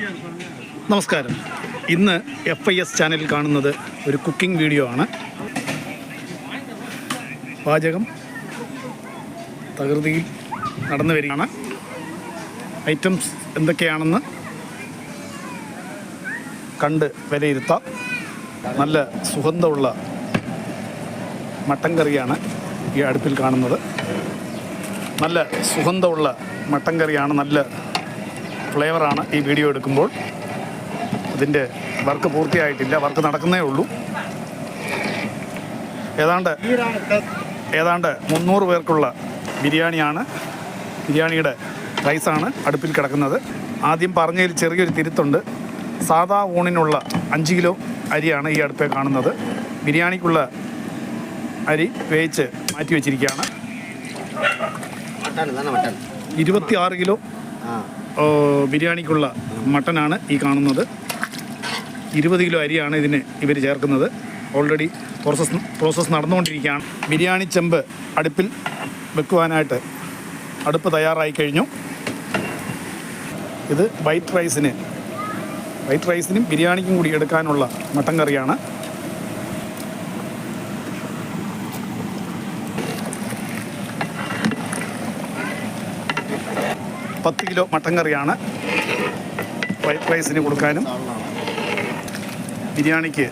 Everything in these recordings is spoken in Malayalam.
നമസ്കാരം. ഇന്ന് FIS ചാനലിൽ കാണുന്നത് ഒരു കുക്കിംഗ് വീഡിയോ ആണ്. പാചകം തകൃതിയിൽ നടന്നു വരികയാണ്. ഐറ്റംസ് എന്തൊക്കെയാണെന്ന് കണ്ട് വിലയിരുത്താം. നല്ല സുഗന്ധമുള്ള മട്ടൻ കറിയാണ് ഈ അടുപ്പിൽ കാണുന്നത്. നല്ല സുഗന്ധമുള്ള മട്ടൻ കറിയാണ്, നല്ല ഫ്ലേവറാണ്. ഈ വീഡിയോ എടുക്കുമ്പോൾ ഇതിൻ്റെ വർക്ക് പൂർത്തിയായിട്ടില്ല, വർക്ക് നടക്കുന്നേ ഉള്ളൂ. ഏതാണ്ട് 300 പേർക്കുള്ള ബിരിയാണിയാണ്. ബിരിയാണിയുടെ റൈസാണ് അടുപ്പിൽ കിടക്കുന്നത്. ആദ്യം പറഞ്ഞതിൽ ചെറിയൊരു തിരുത്തുണ്ട്. സാധാ ഊണിനുള്ള 5 കിലോ അരിയാണ് ഈ അടുപ്പിൽ കാണുന്നത്. ബിരിയാണിക്കുള്ള അരി വേവിച്ച് മാറ്റി വെച്ചിരിക്കുകയാണ്. 26 കിലോ ബിരിയാണിക്കുള്ള മട്ടനാണ് ഈ കാണുന്നത്. 20 കിലോ അരിയാണ് ഇതിന് ഇവർ ചേർക്കുന്നത്. ഓൾറെഡി പ്രോസസ്സ് നടന്നുകൊണ്ടിരിക്കുകയാണ്. ബിരിയാണി ചെമ്പ് അടുപ്പിൽ വെക്കുവാനായിട്ട് അടുപ്പ് തയ്യാറായി കഴിഞ്ഞു. ഇത് വൈറ്റ് റൈസിനും ബിരിയാണിക്കും കൂടി എടുക്കാനുള്ള മട്ടൻ കറിയാണ്. $10 കിലോ മട്ടൻ കറിയാണ്. വൈറ്റ് റൈസിന് കൊടുക്കാനും ബിരിയാണിക്ക്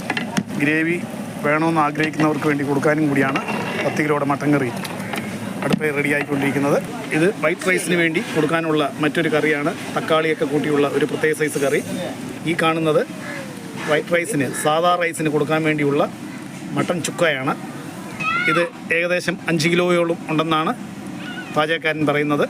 ഗ്രേവി വേണമെന്ന് ആഗ്രഹിക്കുന്നവർക്ക് വേണ്ടി കൊടുക്കാനും കൂടിയാണ് 10 കിലോയുടെ മട്ടൻ കറി അടുപ്പിൽ റെഡിയായിക്കൊണ്ടിരിക്കുന്നത്. ഇത് വൈറ്റ് റൈസിന് വേണ്ടി കൊടുക്കാനുള്ള മറ്റൊരു കറിയാണ്. തക്കാളിയൊക്കെ കൂട്ടിയുള്ള ഒരു പ്രത്യേക സൈസ് കറി. ഈ കാണുന്നത് വൈറ്റ് റൈസിന്, സാധാ റൈസിന് കൊടുക്കാൻ വേണ്ടിയുള്ള മട്ടൻ ചുക്കയാണ്. ഇത് ഏകദേശം 5 കിലോയോളം ഉണ്ടെന്നാണ് പാചകക്കാരൻ പറയുന്നത്.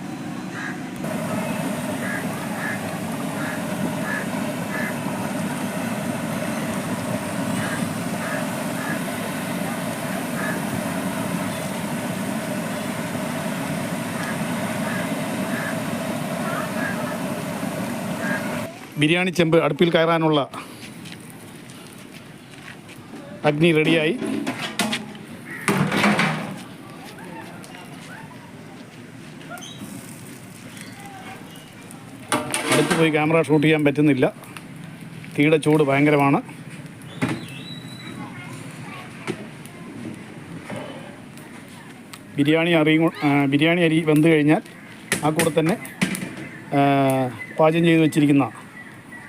ബിരിയാണി ചെമ്പ് അടുപ്പിൽ കയറാനുള്ള അഗ്നി റെഡിയായി. അടുത്ത് പോയി ക്യാമറ ഷൂട്ട് ചെയ്യാൻ പറ്റുന്നില്ല, തീയുടെ ചൂട് ഭയങ്കരമാണ്. ബിരിയാണി അരി വെന്ത് കഴിഞ്ഞാൽ ആ കൂടെ തന്നെ പാചകം ചെയ്ത് വെച്ചിരിക്കുന്ന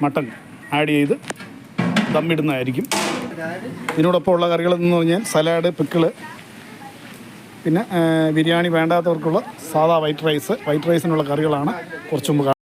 മട്ടൻ ആഡ് ചെയ്ത് ദമ്മിടുന്നതായിരിക്കും. ഇതിനോടൊപ്പം ഉള്ള കറികളെന്ന് പറഞ്ഞാൽ സലാഡ്, പിക്കിള്, പിന്നെ ബിരിയാണി വേണ്ടാത്തവർക്കുള്ള സാധാ വൈറ്റ് റൈസിനുള്ള കറികളാണ് കുറച്ച് മുമ്പ്